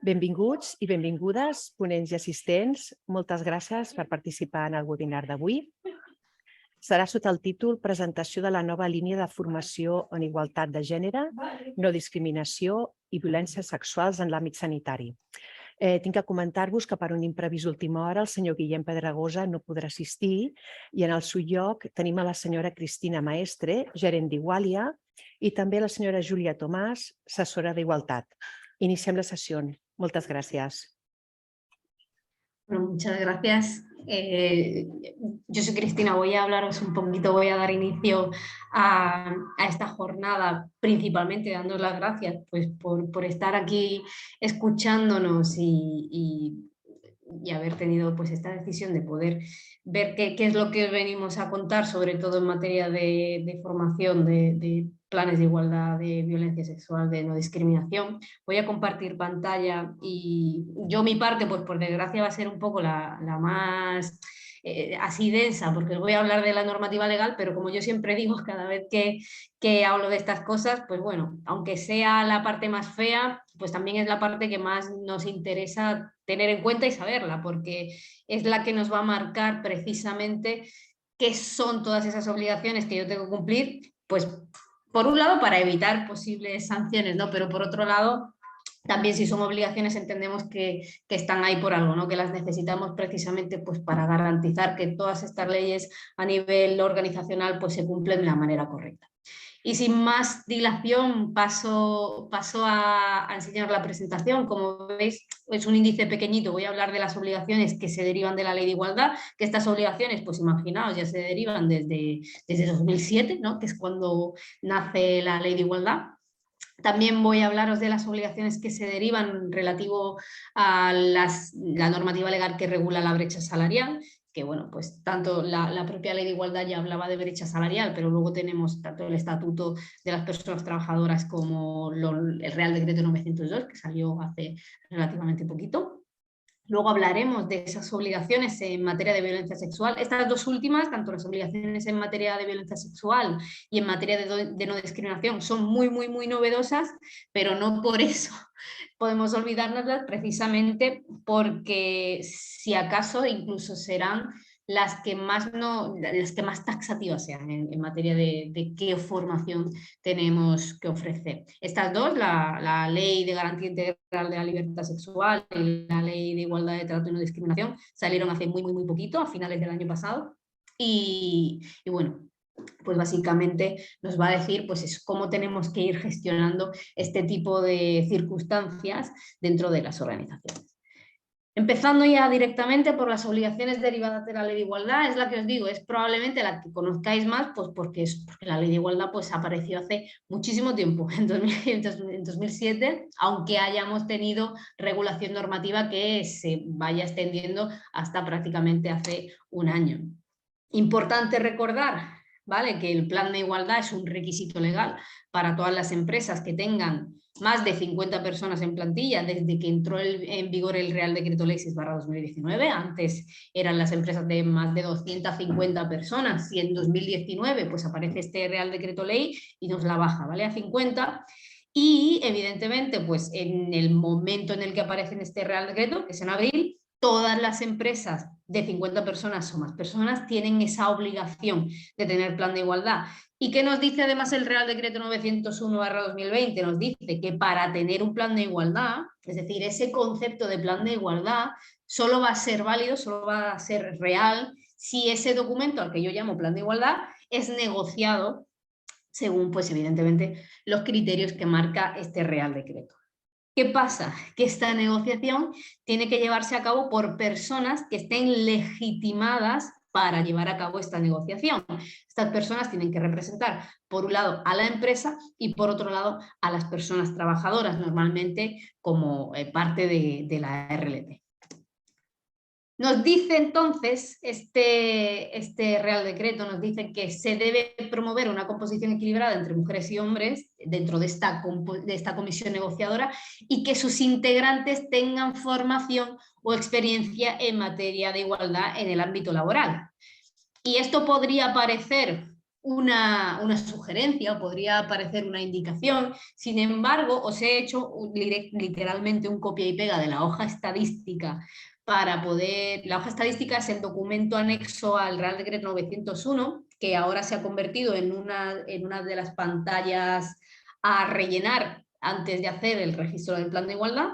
Benvinguts i benvingudes, ponents i assistents. Moltes gràcies per participar en el webinar d'avui. Serà sota el títol Presentació de la nova línia de formació en igualtat de gènere, no discriminació i violències sexuals en l'àmbit sanitari. Tinc que comentar-vos que per un imprevist d'última hora el senyor Guillem Pedragosa no podrà assistir i en el seu lloc tenim a la senyora Cristina Maestre, gerent d'Igualia, i també la senyora Júlia Tomàs, assessora d'Igualtat. Iniciem la sessió. Moltes gràcies. Bueno, muchas gracias. Yo soy Cristina, voy a hablaros un poquito, voy a dar inicio a esta jornada, principalmente dándos las gracias pues, por estar aquí escuchándonos y haber tenido pues, esta decisión de poder ver qué es lo que venimos a contar, sobre todo en materia de formación, de planes de igualdad, de violencia sexual, de no discriminación. Voy a compartir pantalla y yo mi parte, pues por desgracia va a ser un poco la más así densa, porque os voy a hablar de la normativa legal, pero como yo siempre digo, cada vez que hablo de estas cosas, pues bueno, aunque sea la parte más fea, pues también es la parte que más nos interesa tener en cuenta y saberla, porque es la que nos va a marcar precisamente qué son todas esas obligaciones que yo tengo que cumplir, pues por un lado para evitar posibles sanciones, ¿no? Pero por otro lado, también si son obligaciones entendemos que están ahí por algo, ¿no? Que las necesitamos precisamente pues, para garantizar que todas estas leyes a nivel organizacional pues, se cumplen de la manera correcta. Y sin más dilación paso a enseñar la presentación. Como veis, es un índice pequeñito. Voy a hablar de las obligaciones que se derivan de la Ley de Igualdad, que estas obligaciones, pues imaginaos, ya se derivan desde 2007, ¿no? Que es cuando nace la Ley de Igualdad. También voy a hablaros de las obligaciones que se derivan relativo a la normativa legal que regula la brecha salarial, que bueno, pues tanto la propia Ley de Igualdad ya hablaba de brecha salarial, pero luego tenemos tanto el Estatuto de las Personas Trabajadoras como el Real Decreto 902, que salió hace relativamente poquito. Luego hablaremos de esas obligaciones en materia de violencia sexual. Estas dos últimas, tanto las obligaciones en materia de violencia sexual y en materia de no discriminación, son muy novedosas, pero no por eso podemos olvidárnoslas, precisamente porque si acaso incluso serán las que más taxativas sean en materia de qué formación tenemos que ofrecer. Estas dos, la Ley de Garantía Integral de la Libertad Sexual y la Ley de Igualdad de Trato y No Discriminación, salieron hace muy poquito, a finales del año pasado, y bueno, pues básicamente nos va a decir pues cómo tenemos que ir gestionando este tipo de circunstancias dentro de las organizaciones. Empezando ya directamente por las obligaciones derivadas de la Ley de Igualdad, es la que os digo, es probablemente la que conozcáis más, pues porque la Ley de Igualdad pues, apareció hace muchísimo tiempo, en 2007, aunque hayamos tenido regulación normativa que se vaya extendiendo hasta prácticamente hace un año. Importante recordar, ¿vale?, que el plan de igualdad es un requisito legal para todas las empresas que tengan más de 50 personas en plantilla desde que entró en vigor el Real Decreto Ley 6/2019. Antes eran las empresas de más de 250 personas y en 2019 pues aparece este Real Decreto Ley y nos la baja, ¿vale?, a 50. Y evidentemente pues en el momento en el que aparece en este Real Decreto, que es en abril, todas las empresas de 50 personas o más personas tienen esa obligación de tener plan de igualdad. ¿Y qué nos dice además el Real Decreto 901/2020? Nos dice que para tener un plan de igualdad, es decir, ese concepto de plan de igualdad solo va a ser válido, solo va a ser real si ese documento, al que yo llamo plan de igualdad, es negociado según, pues evidentemente, los criterios que marca este Real Decreto. ¿Qué pasa? Que esta negociación tiene que llevarse a cabo por personas que estén legitimadas para llevar a cabo esta negociación. Estas personas tienen que representar, por un lado, a la empresa y por otro lado, a las personas trabajadoras, normalmente como parte de la RLT. Nos dice entonces, este Real Decreto nos dice que se debe promover una composición equilibrada entre mujeres y hombres dentro de esta comisión negociadora y que sus integrantes tengan formación o experiencia en materia de igualdad en el ámbito laboral. Y esto podría parecer una sugerencia o podría parecer una indicación. Sin embargo, os he hecho literalmente un copia y pega de la hoja estadística para poder... La hoja estadística es el documento anexo al Real Decreto 901, que ahora se ha convertido en una de las pantallas a rellenar antes de hacer el registro del plan de igualdad.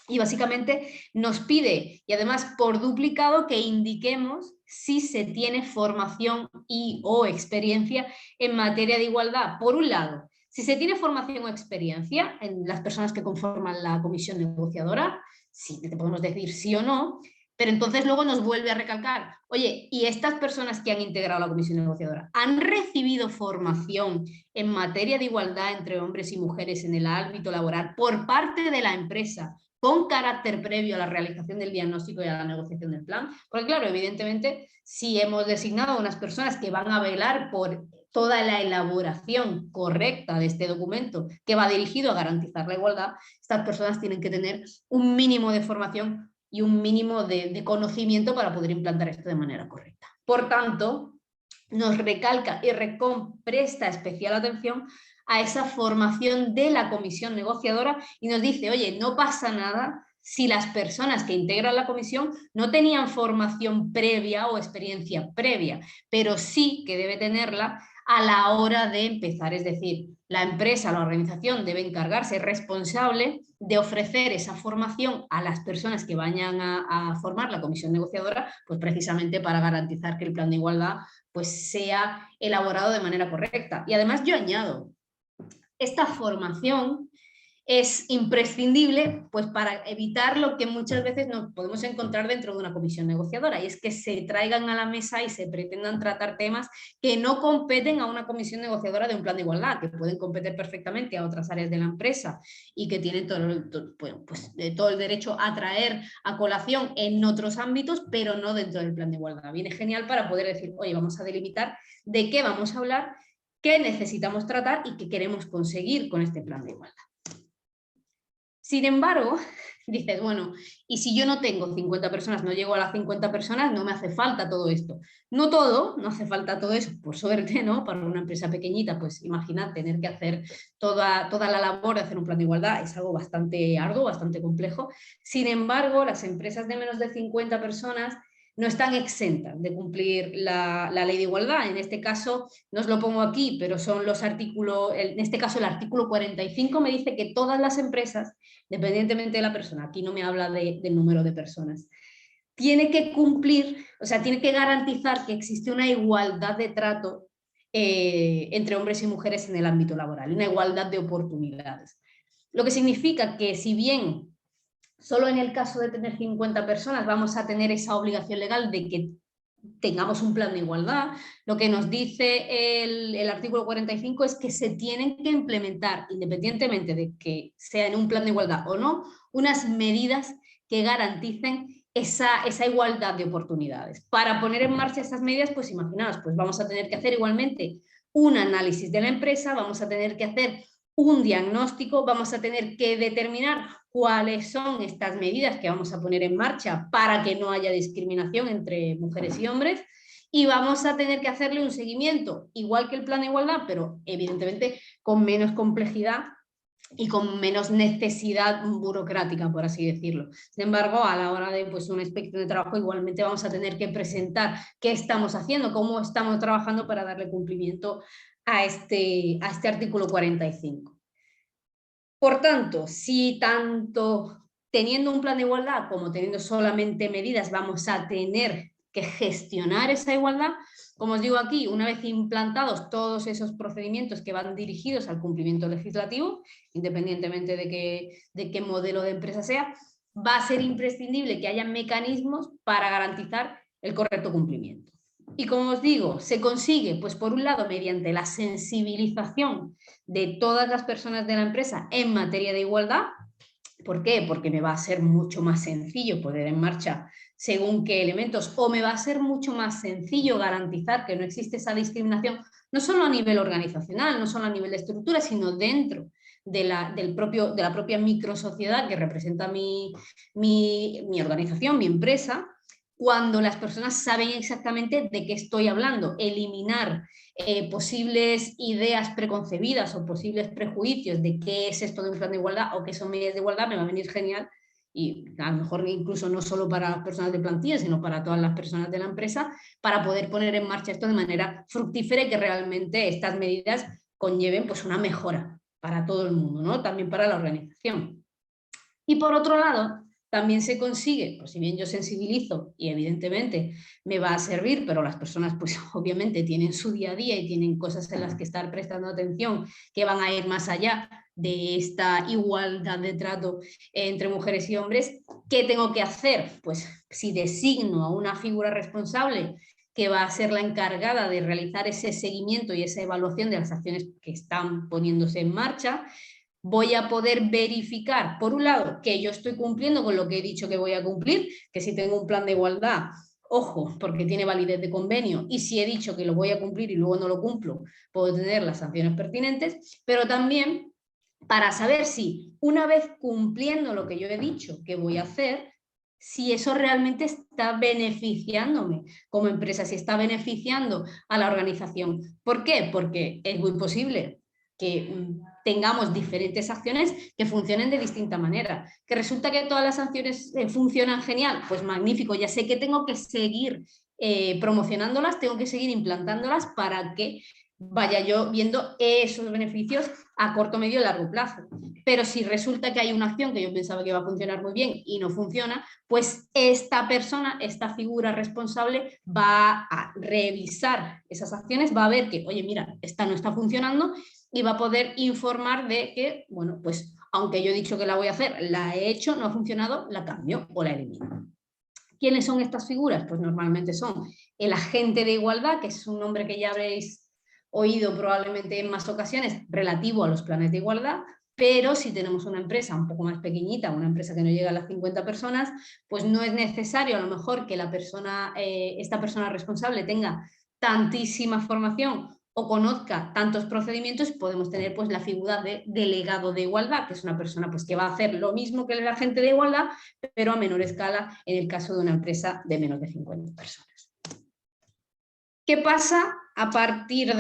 Y básicamente nos pide, y además por duplicado, que indiquemos si se tiene formación y o experiencia en materia de igualdad. Por un lado, si se tiene formación o experiencia en las personas que conforman la comisión negociadora, sí, te podemos decir sí o no, pero entonces luego nos vuelve a recalcar, oye, ¿y estas personas que han integrado la comisión negociadora han recibido formación en materia de igualdad entre hombres y mujeres en el ámbito laboral por parte de la empresa, con carácter previo a la realización del diagnóstico y a la negociación del plan? Porque claro, evidentemente, si hemos designado a unas personas que van a velar por toda la elaboración correcta de este documento que va dirigido a garantizar la igualdad, estas personas tienen que tener un mínimo de formación y un mínimo de conocimiento para poder implantar esto de manera correcta. Por tanto, nos recalca y presta especial atención a esa formación de la comisión negociadora y nos dice, oye, no pasa nada si las personas que integran la comisión no tenían formación previa o experiencia previa, pero sí que debe tenerla a la hora de empezar. Es decir, la empresa, la organización debe encargarse responsable de ofrecer esa formación a las personas que vayan a formar la comisión negociadora, pues precisamente para garantizar que el plan de igualdad pues sea elaborado de manera correcta. Y además yo añado, esta formación es imprescindible pues, para evitar lo que muchas veces nos podemos encontrar dentro de una comisión negociadora, y es que se traigan a la mesa y se pretendan tratar temas que no competen a una comisión negociadora de un plan de igualdad, que pueden competir perfectamente a otras áreas de la empresa y que tienen todo el derecho a traer a colación en otros ámbitos, pero no dentro del plan de igualdad. Viene genial para poder decir, oye, vamos a delimitar de qué vamos a hablar, qué necesitamos tratar y qué queremos conseguir con este plan de igualdad. Sin embargo, dices, bueno, y si yo no tengo 50 personas, no llego a las 50 personas, no me hace falta todo esto. No todo, no hace falta todo eso, por suerte, ¿no? Para una empresa pequeñita, pues imagina tener que hacer toda la labor de hacer un plan de igualdad, es algo bastante arduo, bastante complejo. Sin embargo, las empresas de menos de 50 personas no están exentas de cumplir la ley de igualdad. En este caso, no os lo pongo aquí, pero son los artículos, en este caso el artículo 45 me dice que todas las empresas, independientemente de la persona, aquí no me habla del número de personas, tiene que cumplir, o sea, tiene que garantizar que existe una igualdad de trato entre hombres y mujeres en el ámbito laboral, una igualdad de oportunidades. Lo que significa que si bien solo en el caso de tener 50 personas vamos a tener esa obligación legal de que tengamos un plan de igualdad, lo que nos dice el artículo 45 es que se tienen que implementar, independientemente de que sea en un plan de igualdad o no, unas medidas que garanticen esa igualdad de oportunidades. Para poner en marcha esas medidas, pues imaginaos, pues vamos a tener que hacer igualmente un análisis de la empresa, vamos a tener que hacer un diagnóstico, vamos a tener que determinar cuáles son estas medidas que vamos a poner en marcha para que no haya discriminación entre mujeres y hombres, y vamos a tener que hacerle un seguimiento, igual que el plan de igualdad, pero evidentemente con menos complejidad y con menos necesidad burocrática, por así decirlo. Sin embargo, a la hora de una inspección de trabajo, igualmente vamos a tener que presentar qué estamos haciendo, cómo estamos trabajando para darle cumplimiento a este artículo 45. Por tanto, si tanto teniendo un plan de igualdad como teniendo solamente medidas vamos a tener que gestionar esa igualdad, como os digo aquí, una vez implantados todos esos procedimientos que van dirigidos al cumplimiento legislativo, independientemente de qué modelo de empresa sea, va a ser imprescindible que haya mecanismos para garantizar el correcto cumplimiento. Y como os digo, se consigue, pues por un lado, mediante la sensibilización de todas las personas de la empresa en materia de igualdad. ¿Por qué? Porque me va a ser mucho más sencillo poner en marcha según qué elementos, o me va a ser mucho más sencillo garantizar que no existe esa discriminación, no solo a nivel organizacional, no solo a nivel de estructura, sino dentro de la propia microsociedad que representa mi organización, mi empresa, cuando las personas saben exactamente de qué estoy hablando, eliminar posibles ideas preconcebidas o posibles prejuicios de qué es esto de un plan de igualdad o qué son medidas de igualdad, me va a venir genial, y a lo mejor incluso no solo para las personas de plantilla, sino para todas las personas de la empresa, para poder poner en marcha esto de manera fructífera y que realmente estas medidas conlleven pues una mejora para todo el mundo, ¿no? También para la organización. Y por otro lado, también se consigue, pues si bien yo sensibilizo y evidentemente me va a servir, pero las personas pues obviamente tienen su día a día y tienen cosas en las que estar prestando atención que van a ir más allá de esta igualdad de trato entre mujeres y hombres. ¿Qué tengo que hacer? Pues si designo a una figura responsable que va a ser la encargada de realizar ese seguimiento y esa evaluación de las acciones que están poniéndose en marcha, voy a poder verificar, por un lado, que yo estoy cumpliendo con lo que he dicho que voy a cumplir, que si tengo un plan de igualdad, ojo, porque tiene validez de convenio, y si he dicho que lo voy a cumplir y luego no lo cumplo, puedo tener las sanciones pertinentes, pero también para saber si una vez cumpliendo lo que yo he dicho que voy a hacer, si eso realmente está beneficiándome como empresa, si está beneficiando a la organización. ¿Por qué? Porque es muy posible que tengamos diferentes acciones que funcionen de distinta manera. ¿Que resulta que todas las acciones funcionan genial? Pues magnífico, ya sé que tengo que seguir promocionándolas, tengo que seguir implantándolas para que vaya yo viendo esos beneficios a corto, medio y largo plazo. Pero si resulta que hay una acción que yo pensaba que iba a funcionar muy bien y no funciona, pues esta persona, esta figura responsable va a revisar esas acciones, va a ver que, oye, mira, esta no está funcionando, y va a poder informar de que, bueno, pues aunque yo he dicho que la voy a hacer, la he hecho, no ha funcionado, la cambio o la elimino. ¿Quiénes son estas figuras? Pues normalmente son el agente de igualdad, que es un nombre que ya habréis oído probablemente en más ocasiones, relativo a los planes de igualdad, pero si tenemos una empresa un poco más pequeñita, una empresa que no llega a las 50 personas, pues no es necesario a lo mejor que la persona, esta persona responsable tenga tantísima formación o conozca tantos procedimientos. Podemos tener pues la figura de delegado de igualdad, que es una persona pues que va a hacer lo mismo que el agente de igualdad, pero a menor escala en el caso de una empresa de menos de 50 personas. ¿Qué pasa a partir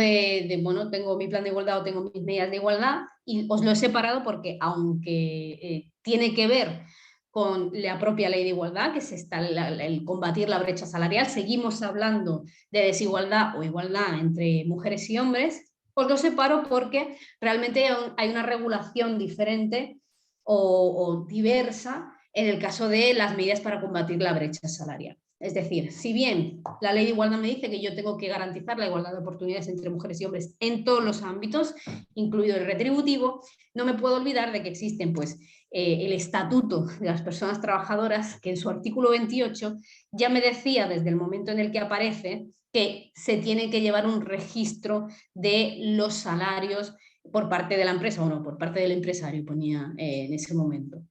bueno, tengo mi plan de igualdad o tengo mis medidas de igualdad? Y os lo he separado porque aunque tiene que ver con la propia ley de igualdad, que es el combatir la brecha salarial, seguimos hablando de desigualdad o igualdad entre mujeres y hombres. Os lo separo porque realmente hay una regulación diferente o diversa en el caso de las medidas para combatir la brecha salarial. Es decir, si bien la ley de igualdad me dice que yo tengo que garantizar la igualdad de oportunidades entre mujeres y hombres en todos los ámbitos, incluido el retributivo, no me puedo olvidar de que existen pues, el Estatuto de las Personas Trabajadoras, que en su artículo 28 ya me decía desde el momento en el que aparece que se tiene que llevar un registro de los salarios por parte de la empresa, o no, por parte del empresario, ponía en ese momento.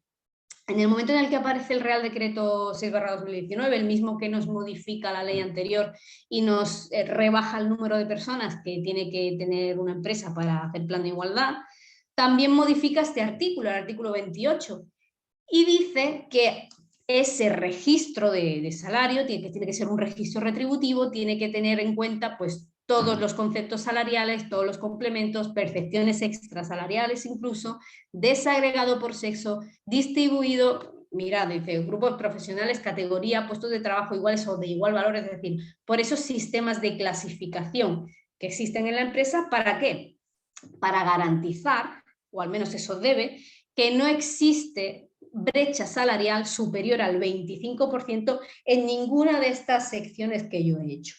En el momento en el que aparece el Real Decreto 6/2019, el mismo que nos modifica la ley anterior y nos rebaja el número de personas que tiene que tener una empresa para hacer plan de igualdad, también modifica este artículo, el artículo 28, y dice que ese registro de salario tiene que ser un registro retributivo, tiene que tener en cuenta pues, todos los conceptos salariales, todos los complementos, percepciones extrasalariales incluso, desagregado por sexo, distribuido, mirad, dice, grupos profesionales, categoría, puestos de trabajo iguales o de igual valor, es decir, por esos sistemas de clasificación que existen en la empresa. ¿Para qué? Para garantizar, o al menos eso debe, que no existe brecha salarial superior al 25% en ninguna de estas secciones que yo he hecho.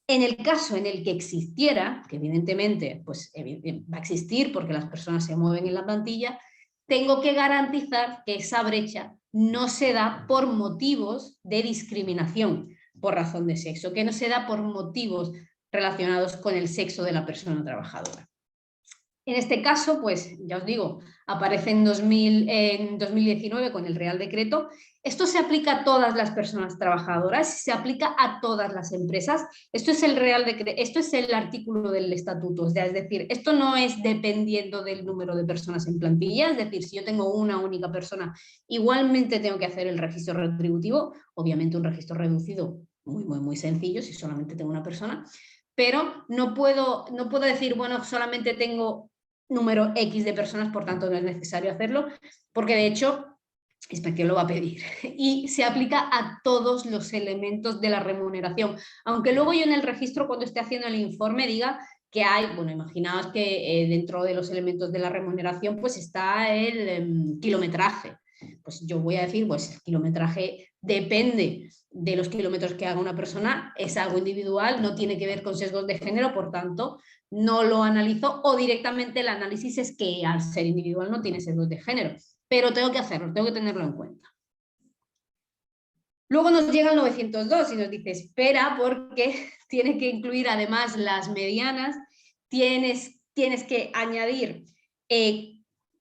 En el caso en el que existiera, que evidentemente pues, va a existir porque las personas se mueven en la plantilla, tengo que garantizar que esa brecha no se da por motivos de discriminación por razón de sexo, que no se da por motivos relacionados con el sexo de la persona trabajadora. En este caso, pues ya os digo, aparece en 2019 con el Real Decreto. Esto se aplica a todas las personas trabajadoras, se aplica a todas las empresas. Esto es el Real Decreto, esto es el artículo del estatuto. Es decir, esto no es dependiendo del número de personas en plantilla. Es decir, si yo tengo una única persona, igualmente tengo que hacer el registro retributivo. Obviamente un registro reducido muy sencillo si solamente tengo una persona. Pero no puedo decir, bueno, solamente tengo número X de personas, por tanto no es necesario hacerlo, porque de hecho Inspección lo va a pedir y se aplica a todos los elementos de la remuneración, aunque luego yo en el registro, cuando esté haciendo el informe, diga que hay, bueno, imaginaos que dentro de los elementos de la remuneración pues está el kilometraje. Pues yo voy a decir, pues el kilometraje depende de los kilómetros que haga una persona, es algo individual, no tiene que ver con sesgos de género, por tanto, no lo analizo, o directamente el análisis es que al ser individual no tiene sesgos de género, pero tengo que hacerlo, tengo que tenerlo en cuenta. Luego nos llega el 902 y nos dice, espera, porque tiene que incluir además las medianas, tienes que añadir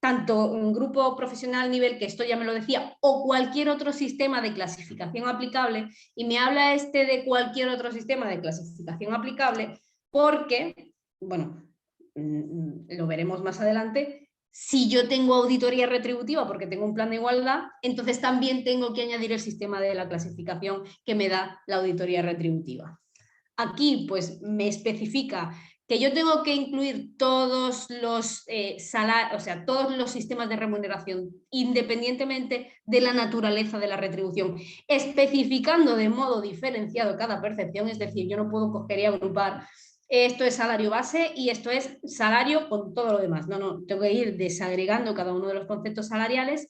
tanto un grupo profesional nivel, que esto ya me lo decía, o cualquier otro sistema de clasificación aplicable, y me habla de cualquier otro sistema de clasificación aplicable, porque, bueno, lo veremos más adelante, si yo tengo auditoría retributiva porque tengo un plan de igualdad, entonces también tengo que añadir el sistema de la clasificación que me da la auditoría retributiva. Aquí pues me especifica que yo tengo que incluir todos los salarios, o sea, todos los sistemas de remuneración, independientemente de la naturaleza de la retribución, especificando de modo diferenciado cada percepción. Es decir, yo no puedo coger y agrupar esto es salario base y esto es salario con todo lo demás. No, tengo que ir desagregando cada uno de los conceptos salariales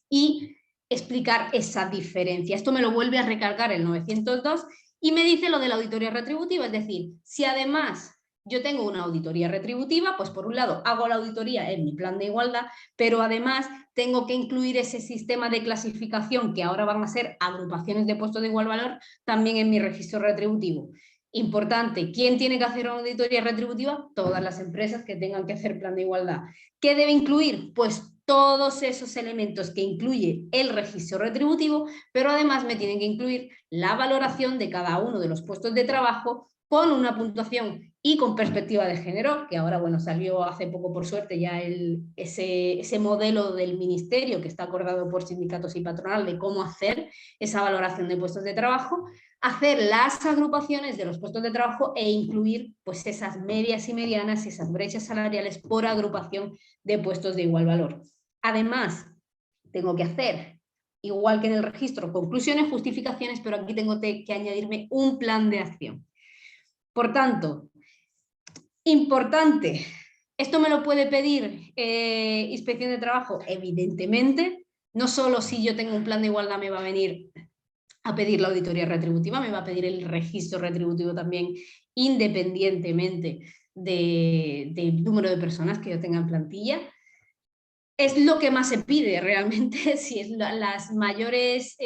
y explicar esa diferencia. Esto me lo vuelve a recargar el 902 y me dice lo de la auditoría retributiva, es decir, si además yo tengo una auditoría retributiva, pues por un lado hago la auditoría en mi plan de igualdad, pero además tengo que incluir ese sistema de clasificación que ahora van a ser agrupaciones de puestos de igual valor también en mi registro retributivo. Importante, ¿quién tiene que hacer una auditoría retributiva? Todas las empresas que tengan que hacer plan de igualdad. ¿Qué debe incluir? Pues todos esos elementos que incluye el registro retributivo, pero además me tienen que incluir la valoración de cada uno de los puestos de trabajo con una puntuación y con perspectiva de género, que ahora, bueno, salió hace poco, por suerte, ya ese modelo del ministerio que está acordado por sindicatos y patronal de cómo hacer esa valoración de puestos de trabajo, hacer las agrupaciones de los puestos de trabajo e incluir pues esas medias y medianas y esas brechas salariales por agrupación de puestos de igual valor. Además, tengo que hacer, igual que en el registro, conclusiones, justificaciones, pero aquí tengo que añadirme un plan de acción. Por tanto, importante, ¿esto me lo puede pedir Inspección de Trabajo? Evidentemente, no solo si yo tengo un plan de igualdad me va a venir a pedir la auditoría retributiva, me va a pedir el registro retributivo también, independientemente del número de personas que yo tenga en plantilla. Es lo que más se pide realmente, si es las mayores,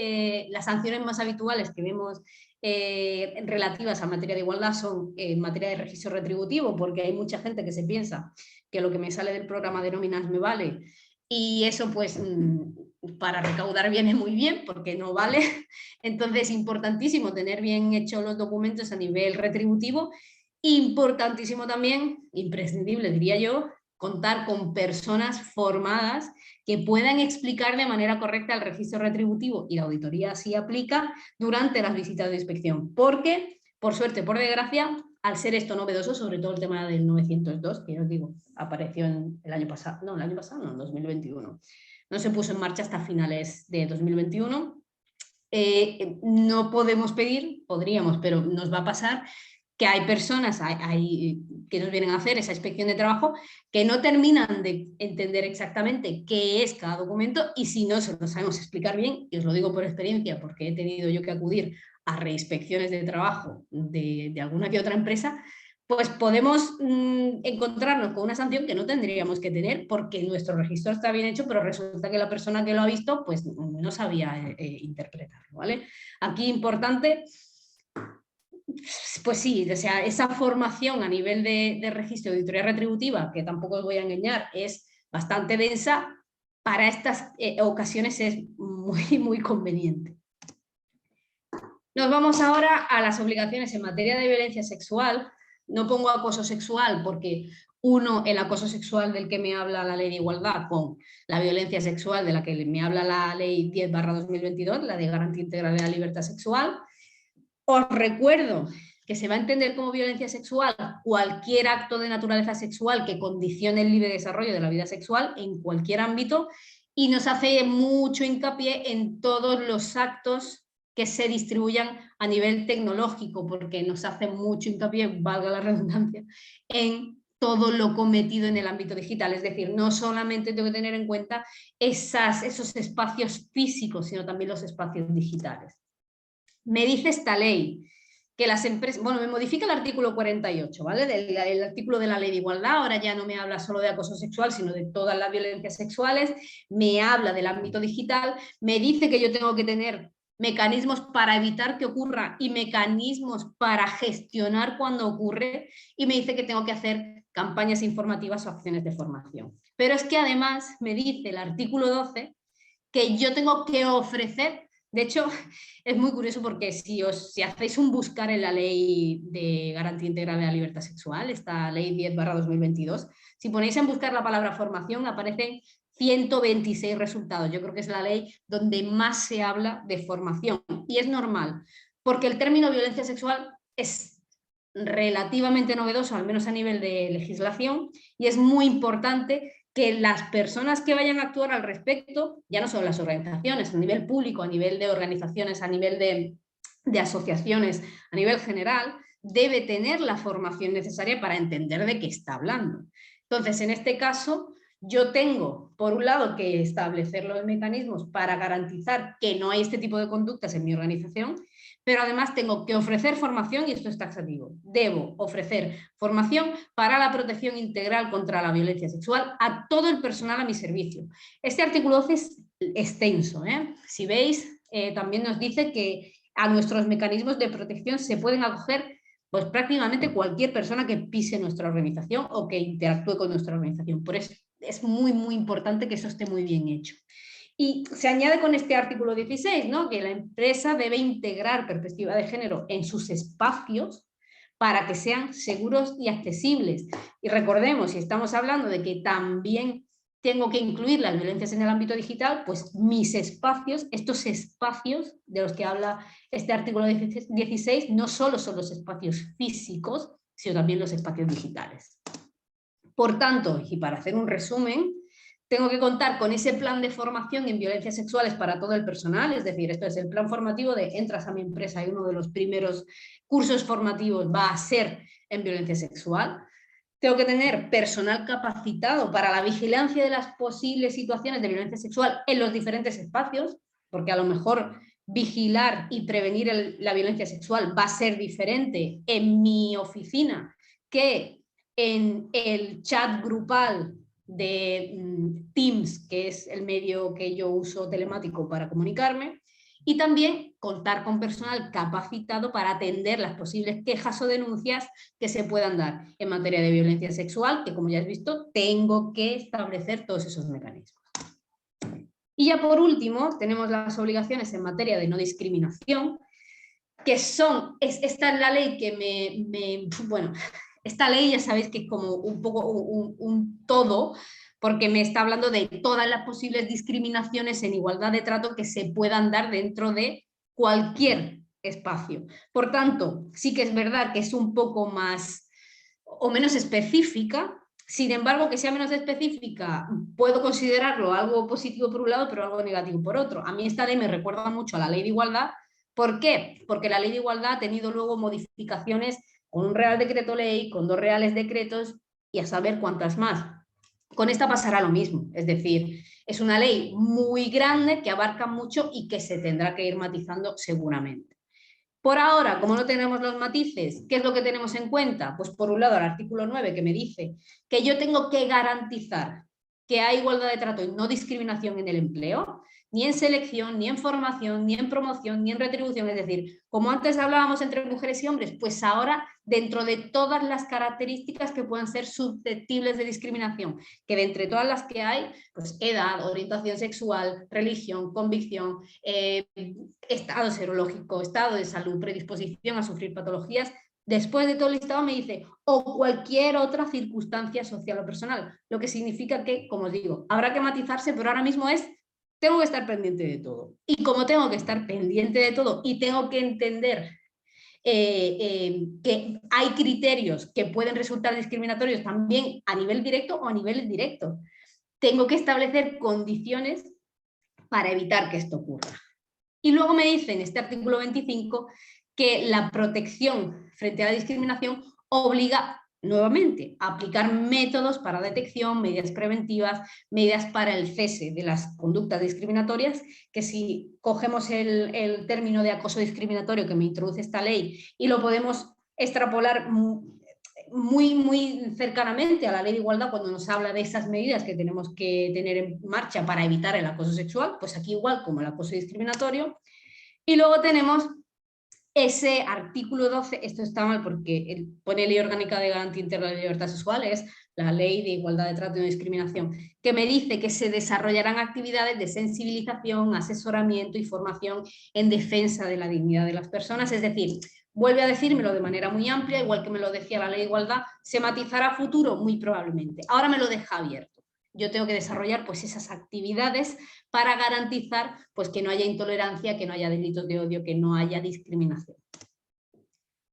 las sanciones más habituales que vemos relativas a materia de igualdad son en materia de registro retributivo, porque hay mucha gente que se piensa que lo que me sale del programa de nóminas me vale, y eso pues para recaudar viene muy bien, porque no vale. Entonces es importantísimo tener bien hechos los documentos a nivel retributivo, importantísimo también, imprescindible diría yo, contar con personas formadas que puedan explicar de manera correcta el registro retributivo, y la auditoría sí aplica durante las visitas de inspección, porque, por suerte, por desgracia, al ser esto novedoso, sobre todo el tema del 902, que ya os digo, apareció en el año pasado, en 2021, no se puso en marcha hasta finales de 2021, no podemos pedir, podríamos, pero nos va a pasar que hay personas que nos vienen a hacer esa inspección de trabajo que no terminan de entender exactamente qué es cada documento, y si no se lo sabemos explicar bien, y os lo digo por experiencia porque he tenido yo que acudir a reinspecciones de trabajo de alguna que otra empresa, pues podemos encontrarnos con una sanción que no tendríamos que tener porque nuestro registro está bien hecho, pero resulta que la persona que lo ha visto pues no sabía interpretarlo, ¿vale? Aquí importante Pues sí, o sea, esa formación a nivel de registro de auditoría retributiva, que tampoco os voy a engañar, es bastante densa, para estas ocasiones es muy conveniente. Nos vamos ahora a las obligaciones en materia de violencia sexual. No pongo acoso sexual porque uno, el acoso sexual del que me habla la ley de igualdad, con la violencia sexual de la que me habla la ley 10/2022, la de garantía integral de la libertad sexual. Os recuerdo que se va a entender como violencia sexual cualquier acto de naturaleza sexual que condicione el libre desarrollo de la vida sexual en cualquier ámbito, y nos hace mucho hincapié en todos los actos que se distribuyan a nivel tecnológico, porque nos hace mucho hincapié, valga la redundancia, en todo lo cometido en el ámbito digital. Es decir, no solamente tengo que tener en cuenta esos espacios físicos, sino también los espacios digitales. Me dice esta ley que las empresas, bueno, me modifica el artículo 48, ¿vale? El artículo de la ley de igualdad, ahora ya no me habla solo de acoso sexual, sino de todas las violencias sexuales, me habla del ámbito digital, me dice que yo tengo que tener mecanismos para evitar que ocurra y mecanismos para gestionar cuando ocurre, y me dice que tengo que hacer campañas informativas o acciones de formación. Pero es que además me dice el artículo 12 que yo tengo que ofrecer. De hecho, es muy curioso porque si hacéis un buscar en la ley de garantía integral de la libertad sexual, esta ley 10/2022, si ponéis en buscar la palabra formación, aparecen 126 resultados. Yo creo que es la ley donde más se habla de formación. Y es normal, porque el término violencia sexual es relativamente novedoso, al menos a nivel de legislación, y es muy importante que las personas que vayan a actuar al respecto, ya no solo las organizaciones, a nivel público, a nivel de organizaciones, a nivel de asociaciones, a nivel general, debe tener la formación necesaria para entender de qué está hablando. Entonces, en este caso, yo tengo, por un lado, que establecer los mecanismos para garantizar que no hay este tipo de conductas en mi organización, pero además tengo que ofrecer formación, y esto es taxativo. Debo ofrecer formación para la protección integral contra la violencia sexual a todo el personal a mi servicio. Este artículo 12 es extenso, ¿eh? Si veis, también nos dice que a nuestros mecanismos de protección se pueden acoger pues prácticamente cualquier persona que pise nuestra organización o que interactúe con nuestra organización. Por eso es muy importante que eso esté muy bien hecho. Y se añade con este artículo 16, ¿no?, que la empresa debe integrar perspectiva de género en sus espacios para que sean seguros y accesibles. Y recordemos, si estamos hablando de que también tengo que incluir las violencias en el ámbito digital, pues mis espacios, estos espacios de los que habla este artículo 16, no solo son los espacios físicos, sino también los espacios digitales. Por tanto, y para hacer un resumen, tengo que contar con ese plan de formación en violencias sexuales para todo el personal, es decir, esto es el plan formativo de entras a mi empresa y uno de los primeros cursos formativos va a ser en violencia sexual. Tengo que tener personal capacitado para la vigilancia de las posibles situaciones de violencia sexual en los diferentes espacios, porque a lo mejor vigilar y prevenir la violencia sexual va a ser diferente en mi oficina que en el chat grupal de Teams, que es el medio que yo uso telemático para comunicarme, y también contar con personal capacitado para atender las posibles quejas o denuncias que se puedan dar en materia de violencia sexual, que como ya has visto, tengo que establecer todos esos mecanismos. Y ya por último, tenemos las obligaciones en materia de no discriminación, que son, esta es la ley que bueno, esta ley ya sabéis que es como un poco un todo, porque me está hablando de todas las posibles discriminaciones en igualdad de trato que se puedan dar dentro de cualquier espacio. Por tanto, sí que es verdad que es un poco más o menos específica. Sin embargo, que sea menos específica, puedo considerarlo algo positivo por un lado, pero algo negativo por otro. A mí esta ley me recuerda mucho a la ley de igualdad. ¿Por qué? Porque la ley de igualdad ha tenido luego modificaciones con un real decreto ley, con 2 reales decretos y a saber cuántas más. Con esta pasará lo mismo, es decir, es una ley muy grande que abarca mucho y que se tendrá que ir matizando seguramente. Por ahora, como no tenemos los matices, ¿qué es lo que tenemos en cuenta? Pues por un lado el artículo 9 que me dice que yo tengo que garantizar que hay igualdad de trato y no discriminación en el empleo, ni en selección, ni en formación, ni en promoción, ni en retribución. Es decir, como antes hablábamos entre mujeres y hombres, pues ahora dentro de todas las características que puedan ser susceptibles de discriminación, que de entre todas las que hay, pues edad, orientación sexual, religión, convicción, estado serológico, estado de salud, predisposición a sufrir patologías. Después de todo el listado me dice, o cualquier otra circunstancia social o personal, lo que significa que, como os digo, habrá que matizarse, pero ahora mismo tengo que estar pendiente de todo. Y como tengo que estar pendiente de todo y tengo que entender que hay criterios que pueden resultar discriminatorios también a nivel directo o a nivel indirecto, tengo que establecer condiciones para evitar que esto ocurra. Y luego me dice en este artículo 25 que la protección frente a la discriminación obliga nuevamente a aplicar métodos para detección, medidas preventivas, medidas para el cese de las conductas discriminatorias, que si cogemos el término de acoso discriminatorio que me introduce esta ley y lo podemos extrapolar muy cercanamente a la ley de igualdad cuando nos habla de esas medidas que tenemos que tener en marcha para evitar el acoso sexual, pues aquí igual como el acoso discriminatorio. Y luego tenemos ese artículo 12, esto está mal porque pone Ley Orgánica de Garantía Integral de Libertad Sexual, es la Ley de Igualdad de Trato y No Discriminación, que me dice que se desarrollarán actividades de sensibilización, asesoramiento y formación en defensa de la dignidad de las personas. Es decir, vuelve a decírmelo de manera muy amplia, igual que me lo decía la Ley de Igualdad, se matizará a futuro muy probablemente. Ahora me lo deja abierto. Yo tengo que desarrollar pues esas actividades para garantizar pues, que no haya intolerancia, que no haya delitos de odio, que no haya discriminación.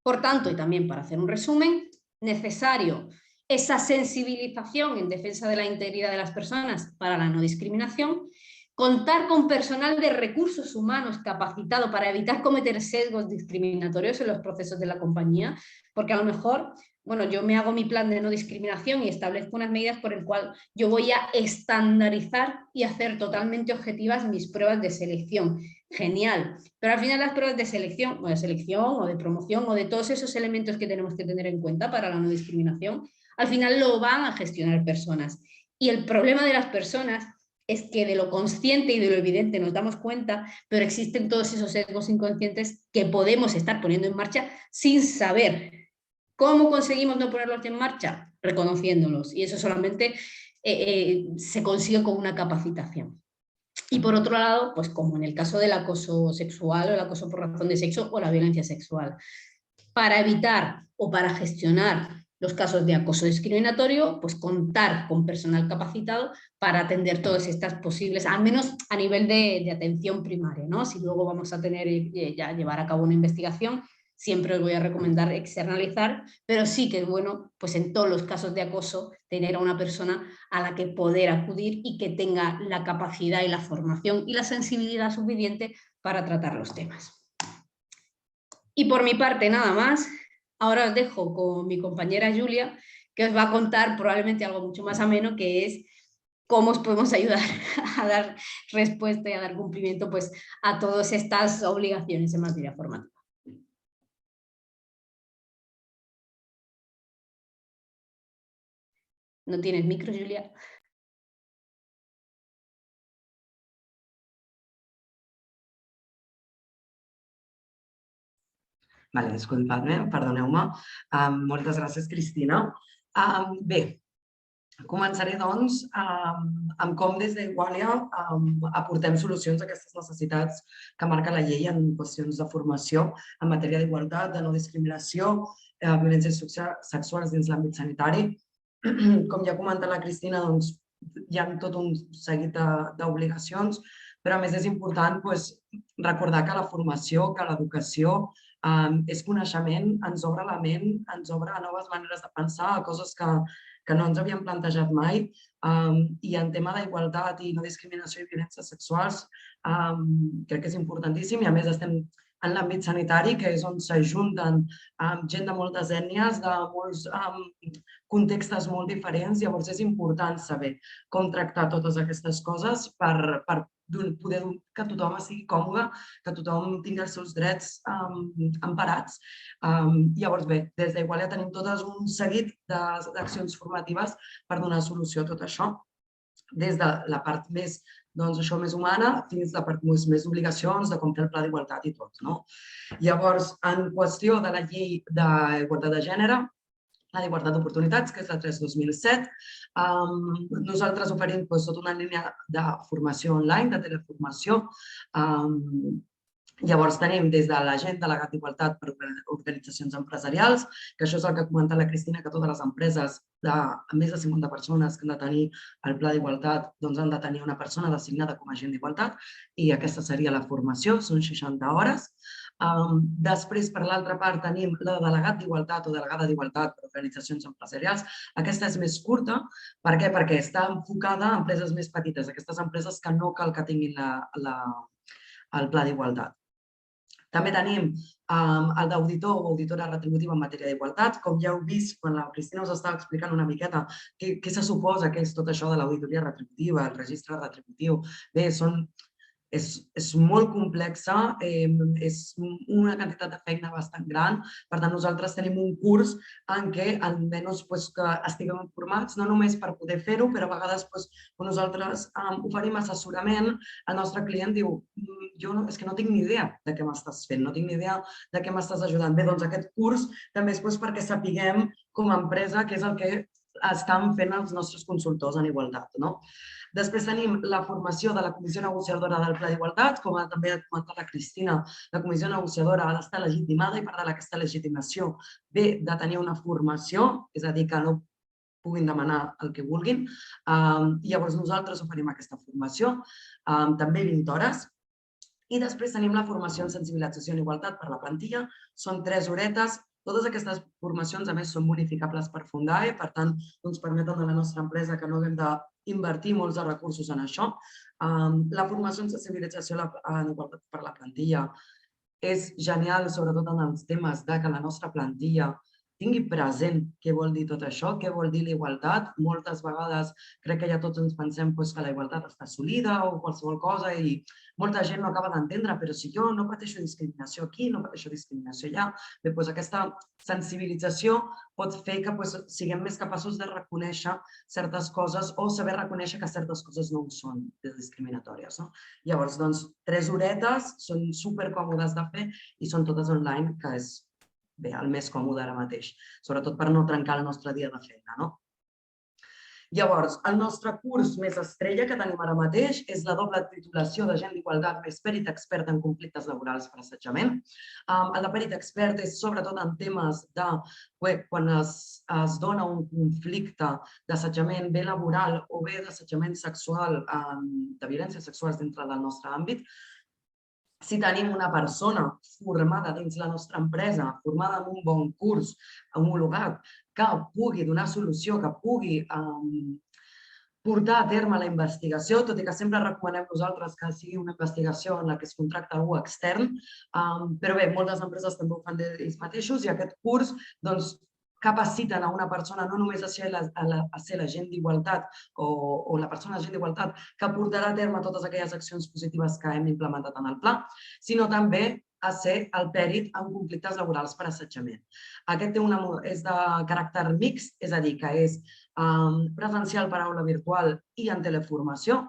Por tanto, y también para hacer un resumen, necesario esa sensibilización en defensa de la integridad de las personas para la no discriminación, contar con personal de recursos humanos capacitado para evitar cometer sesgos discriminatorios en los procesos de la compañía, porque a lo mejor, bueno, yo me hago mi plan de no discriminación y establezco unas medidas por el cual yo voy a estandarizar y hacer totalmente objetivas mis pruebas de selección. Genial, pero al final las pruebas de selección o de promoción o de todos esos elementos que tenemos que tener en cuenta para la no discriminación, al final lo van a gestionar personas. Y el problema de las personas es que de lo consciente y de lo evidente nos damos cuenta, pero existen todos esos sesgos inconscientes que podemos estar poniendo en marcha sin saber. ¿Cómo conseguimos no ponerlos en marcha? Reconociéndolos. Y eso solamente se consigue con una capacitación. Y por otro lado, pues como en el caso del acoso sexual o el acoso por razón de sexo o la violencia sexual, para evitar o para gestionar los casos de acoso discriminatorio, pues contar con personal capacitado para atender todas estas posibles, al menos a nivel de atención primaria, ¿no? Si luego vamos a tener ya llevar a cabo una investigación, siempre os voy a recomendar externalizar, pero sí que es bueno, pues en todos los casos de acoso, tener a una persona a la que poder acudir y que tenga la capacidad y la formación y la sensibilidad suficiente para tratar los temas. Y por mi parte nada más, ahora os dejo con mi compañera Julia, que os va a contar probablemente algo mucho más ameno, que es cómo os podemos ayudar a dar respuesta y a dar cumplimiento pues, a todas estas obligaciones en materia formativa. ¿No tienes micro, Julia? Vale, disculpad-me, perdoneu-me. Moltes gràcies, Cristina. Bé, començaré, doncs, amb com des d'Igualia aportem solucions a aquestes necessitats que marca la llei en qüestions de formació en matèria d'igualtat, de no discriminació, violències sexuals dins l'àmbit sanitari. Com ja ha comentat la Cristina, doncs, hi ha tot un seguit d'obligacions, però a més és important recordar que la formació, que l'educació és coneixement, ens obre la ment, ens obre a noves maneres de pensar, a coses que no ens havíem plantejat mai. I en tema d'igualtat i no discriminació i violències sexuals crec que és importantíssim i a més estem en l'àmbit sanitari, que és on s'ajunten gent de moltes ètnies, de molts contextes molt diferents. Llavors és important saber com tractar totes aquestes coses per poder que tothom estigui còmode, que tothom tingui els seus drets emparats. Llavors bé, des d'Igualia tenim tot un seguit d'accions formatives per donar solució a tot això. des de la part més, doncs, això més humana fins a la part més d'obligacions, de com fer el pla d'igualtat i tot, no? Llavors, en qüestió de la llei d'igualtat de gènere, la d'igualtat d'oportunitats, que és la 3/2007, nosaltres oferim tota una línia de formació online, de teleformació. Llavors tenim des de l'agent delegat d'igualtat per organitzacions empresarials, que això és el que ha comentat la Cristina, que totes les empreses de més de 50 persones que han de tenir el pla d'igualtat doncs han de tenir una persona designada com a agent d'igualtat i aquesta seria la formació, són 60 hores. Després, per l'altra part, tenim la delegat d'igualtat o delegada d'igualtat per organitzacions empresarials. Aquesta és més curta. Per què? Perquè està enfocada a empreses més petites, aquestes empreses que no cal que tinguin el pla d'igualtat. També tenim el d'auditor o auditora retributiva en matèria d'igualtat. Com ja heu vist quan la Cristina us estava explicant una miqueta què se suposa que és tot això de l'auditoria retributiva, el registre retributiu. Bé, és molt complexa, és una quantitat de feina bastant gran. Per tant, nosaltres tenim un curs en què almenys que estiguem informats, no només per poder fer-ho, però a vegades quan nosaltres oferim assessorament, el nostre client diu jo és que no tinc ni idea de què m'estàs fent, no tinc ni idea de què m'estàs ajudant. Bé, doncs aquest curs també és perquè sapiguem com a empresa què és el que estan fent els nostres consultors en igualtat. Després tenim la formació de la comissió negociadora del pla d'igualtat, com també ha comentat la Cristina, la comissió negociadora ha d'estar legitimada i per tant aquesta legitimació ve de tenir una formació, és a dir, que no puguin demanar el que vulguin. Llavors nosaltres oferim aquesta formació, també 20 hores. I després tenim la formació en sensibilització en igualtat per la plantilla, són 3 horetes. Totes aquestes formacions, a més, són bonificables per Fundae, per tant, ens permeten a la nostra empresa que no haguem d'invertir molts de recursos en això. La formació en sensibilització en igualtat per la plantilla és genial, sobretot en els temes de que la nostra plantilla tingui present què vol dir tot això, què vol dir la igualtat. Moltes vegades crec que ja tots ens pensem que la igualtat està assolida o qualsevol cosa i molta gent no acaba d'entendre, però si jo no pateixo discriminació aquí, no pateixo discriminació allà, bé, aquesta sensibilització pot fer que siguem més capaços de reconèixer certes coses o saber reconèixer que certes coses no ho són discriminatòries. Llavors, doncs, 3 horetes són supercòmodes de fer i són totes online, que és bé, el més còmode ara mateix, sobretot per no trencar el nostre dia de feina. Llavors, el nostre curs més estrella que tenim ara mateix és la doble titulació d'agent d'igualtat més perit expert en conflictes laborals per assetjament. El de perit expert és sobretot en temes de quan es dona un conflicte d'assetjament bé laboral o bé d'assetjament sexual, de violències sexuals dintre del nostre àmbit. Si tenim una persona formada dins la nostra empresa, formada en un bon curs, homologat, que pugui donar solució, que pugui portar a terme la investigació, tot i que sempre recomanem nosaltres que sigui una investigació en la que es contracta algú extern, però bé, moltes empreses també ho fan d'ells mateixos i aquest curs capaciten a una persona no només a ser l'agent d'igualtat o la persona agent d'igualtat que portarà a terme totes aquelles accions positives que hem implementat en el pla, sinó també a ser el pèrit en conflictes laborals per assetjament. Aquest és de caràcter mixt, és a dir, que és presencial per aula virtual i en teleformació.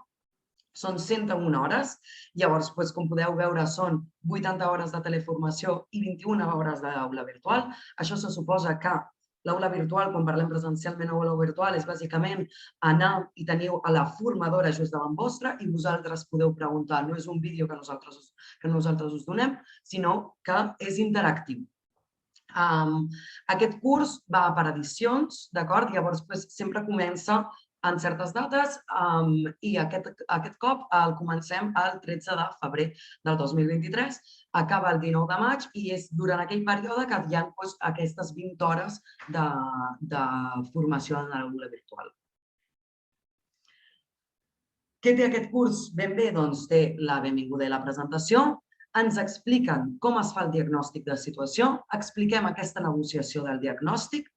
Són 101 hores, llavors, com podeu veure, són 80 hores de teleformació i 21 hores d'aula virtual. Això se suposa que l'aula virtual, quan parlem presencialment o l'aula virtual, és bàsicament anar i teniu a la formadora just davant vostre i vosaltres podeu preguntar. No és un vídeo que nosaltres us donem, sinó que és interactiu. Aquest curs va per edicions, d'acord? Llavors, sempre comença en certes dates i aquest cop el comencem el 13 de febrer del 2023, acaba el 19 de maig i és durant aquell període que hi ha aquestes 20 hores de formació en l'aula virtual. Què té aquest curs? Ben bé, doncs té la benvinguda i la presentació, ens expliquen com es fa el diagnòstic de situació, expliquem aquesta negociació del diagnòstic,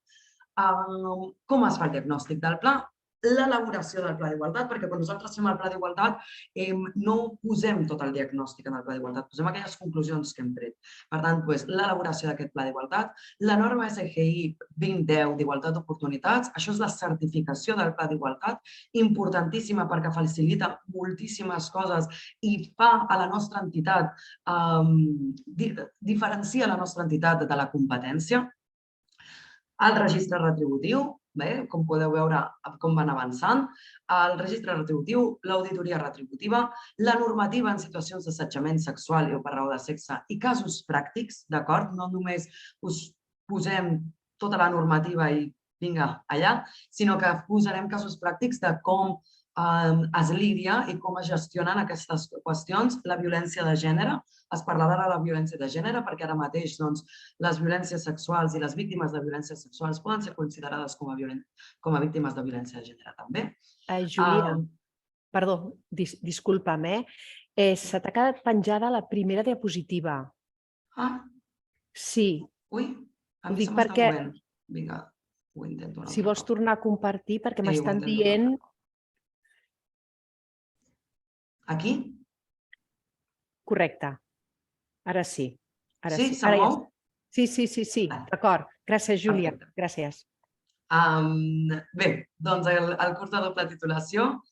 com es fa el diagnòstic del pla, l'elaboració del pla d'igualtat, perquè quan nosaltres fem el pla d'igualtat no posem tot el diagnòstic en el pla d'igualtat, posem aquelles conclusions que hem tret. Per tant, l'elaboració d'aquest pla d'igualtat, la norma SGI 2010 d'igualtat d'oportunitats, això és la certificació del pla d'igualtat, importantíssima perquè facilita moltíssimes coses i fa a la nostra entitat, diferencia la nostra entitat de la competència. El registre retributiu, com podeu veure com van avançant, el registre retributiu, l'auditoria retributiva, la normativa en situacions d'assetjament sexual o per raó de sexe i casos pràctics, d'acord? No només us posem tota la normativa i vinga, allà, sinó que posarem casos pràctics de com es lidia i com es gestionen aquestes qüestions. La violència de gènere, es parlarà de la violència de gènere perquè ara mateix les violències sexuals i les víctimes de violències sexuals poden ser considerades com a víctimes de violència de gènere també. Júlia, perdó, disculpa'm, se t'ha quedat penjada la primera diapositiva. Sí. Ui, a mi se m'està movent. Vinga, ho intento. Si vols tornar a compartir, perquè m'estan dient... Aquí? Correcte. Ara sí. Sí, se'm mou? Sí. D'acord. Gràcies, Júlia. Gràcies. Bé, doncs el curs de doble titulació,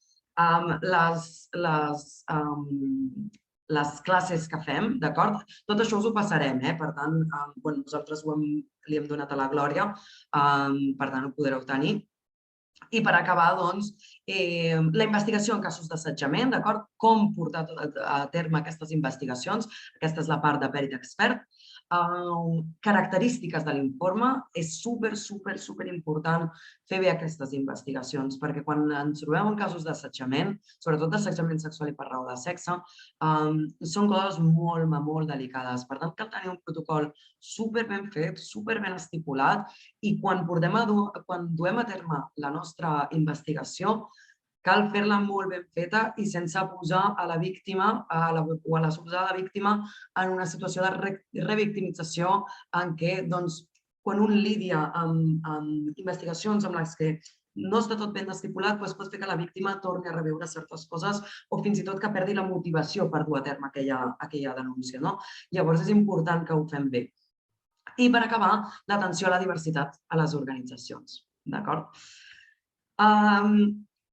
les classes que fem, d'acord? Tot això us ho passarem, per tant, nosaltres li hem donat a la Glòria, per tant ho podreu tenir. I per acabar, doncs, la investigació en casos d'assetjament, d'acord? Com portar a terme aquestes investigacions, aquesta és la part de pèrit expert. Característiques de l'informe, és super important fer bé aquestes investigacions, perquè quan ens trobem en casos d'assetjament, sobretot d'assetjament sexual i per raó de sexe, són coses molt delicades. Per tant, cal tenir un protocol super ben fet, super ben estipulat, i quan duem a terme la nostra investigació, cal fer-la molt ben feta i sense posar a la víctima o a la suposada víctima en una situació de revictimització en què, quan un lidia amb investigacions amb les que no està tot ben estipulat, pot fer que la víctima torni a reveure certes coses o fins i tot que perdi la motivació per dur a terme aquella denúncia. Llavors és important que ho fem bé. I per acabar, l'atenció a la diversitat a les organitzacions. D'acord?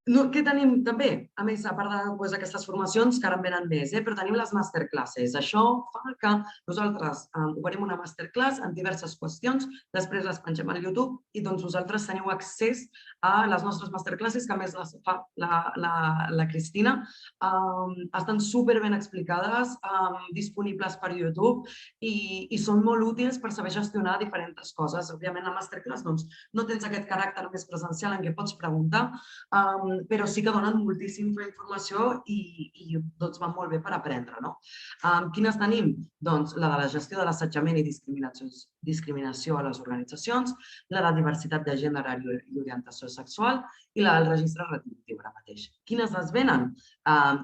Què tenim també? A més, a part d'aquestes formacions, que ara en venen més, però tenim les masterclasses. Això fa que nosaltres oferim una masterclass en diverses qüestions, després les pengem al YouTube i vosaltres teniu accés a les nostres masterclasses, que a més les fa la Cristina. Estan super ben explicades, disponibles per YouTube i són molt útils per saber gestionar diferents coses. Òbviament, la masterclass no tens aquest caràcter més presencial en què pots preguntar, però sí que donen moltíssima informació i van molt bé per aprendre. Quines tenim? Doncs la de la gestió de l'assetjament i discriminació a les organitzacions, la de diversitat de gènere i orientació sexual i la del registre retributiu ara mateix. Quines es venen?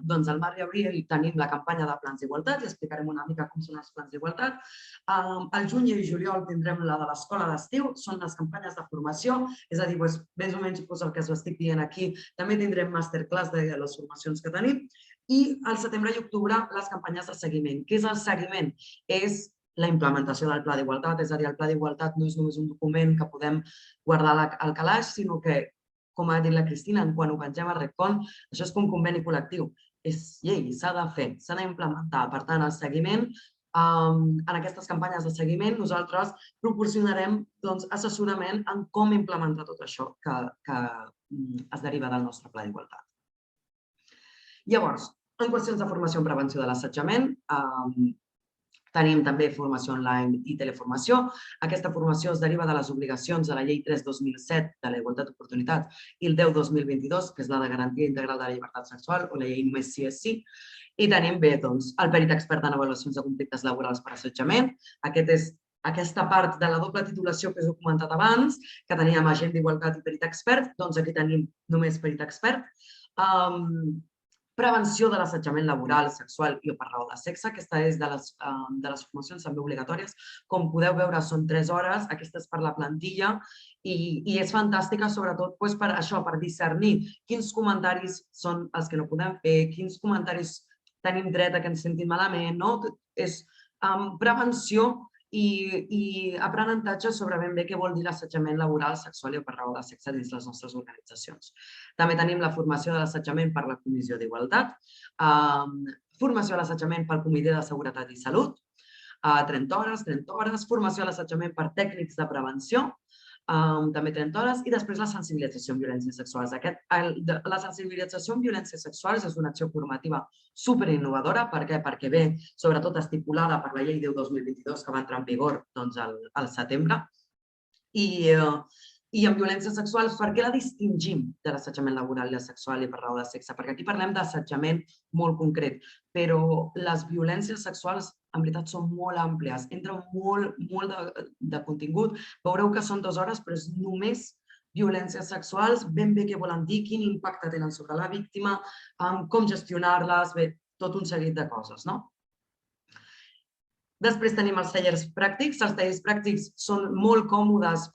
Doncs al març i abril tenim la campanya de plans d'igualtat i explicarem una mica com són els plans d'igualtat. Al juny i juliol tindrem la de l'escola d'estiu, són les campanyes de formació, és a dir, més o menys el que us estic dient aquí, també tindrem masterclass de les formacions que tenim i al setembre i octubre les campanyes de seguiment. Què és el seguiment? És la implementació del pla d'igualtat, és a dir, el pla d'igualtat no és només un document que podem guardar al calaix, sinó que, com ha dit la Cristina, quan ho pengem a RegCon, això és com un conveni col·lectiu. És llei, s'ha de fer, s'ha d'implementar. Per tant, el seguiment, en aquestes campanyes de seguiment, nosaltres proporcionarem assessorament en com implementar tot això que es deriva del nostre pla d'igualtat. Llavors, en qüestions de formació en prevenció de l'assetjament, tenim també formació online i teleformació. Aquesta formació es deriva de les obligacions de la Llei 3/2007 de la Igualtat d'Oportunitats i el 10/2022, que és la de Garantia Integral de la Llibertat Sexual, o la Llei Només Sí és Sí. I tenim bé el perit expert en avaluacions de conflictes laborals per assetjament. Aquesta part de la doble titulació que us he comentat abans, que teníem agent d'igualtat i perit expert, doncs aquí tenim només perit expert. Prevenció de l'assetjament laboral, sexual i o per raó de sexe. Aquesta és de les formacions també obligatòries. Com podeu veure, són 3 hores. Aquesta és per la plantilla i és fantàstica, sobretot per això, per discernir quins comentaris són els que no podem fer, quins comentaris tenim dret a que ens sentim malament. És prevenció i aprenentatge sobre ben bé què vol dir l'assetjament laboral, sexual i o per raó de sexe dins les nostres organitzacions. També tenim la formació de l'assetjament per la Comissió d'Igualtat, formació a l'assetjament pel Comitè de Seguretat i Salut, 30 hores, formació a l'assetjament per tècnics de prevenció, també 30 hores, i després la sensibilització en violències sexuals. La sensibilització en violències sexuals és una acció formativa superinnovadora. Per què? Perquè ve sobretot estipulada per la Llei 10/2022 que va entrar en vigor al setembre. I en violències sexuals, per què la distingim de l'assetjament laboral i sexual i per raó de sexe? Perquè aquí parlem d'assetjament molt concret, però les violències sexuals en veritat són molt àmplies, entra molt de contingut. Veureu que són 2 hores, però és només violències sexuals, ben bé què volen dir, quin impacte tenen sobre la víctima, com gestionar-les, bé, tot un seguit de coses, no? Després tenim els tallers pràctics. Els tallers pràctics són molt còmodes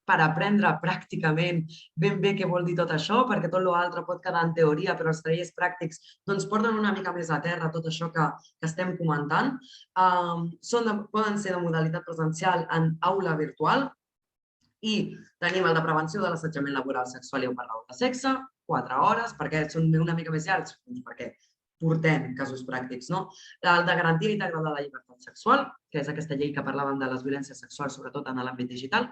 per aprendre pràcticament ben bé què vol dir tot això, perquè tot l'altre pot quedar en teoria, però els tallers pràctics porten una mica més a terra tot això que estem comentant. Poden ser de modalitat presencial en aula virtual i tenim el de prevenció de l'assetjament laboral, sexual i o per raó de sexe, 4 hores, perquè són una mica més llargs, perquè portem casos pràctics, no? El de garantia integral de la llibertat sexual, que és aquesta llei que parlàvem de les violències sexuals, sobretot en l'àmbit digital,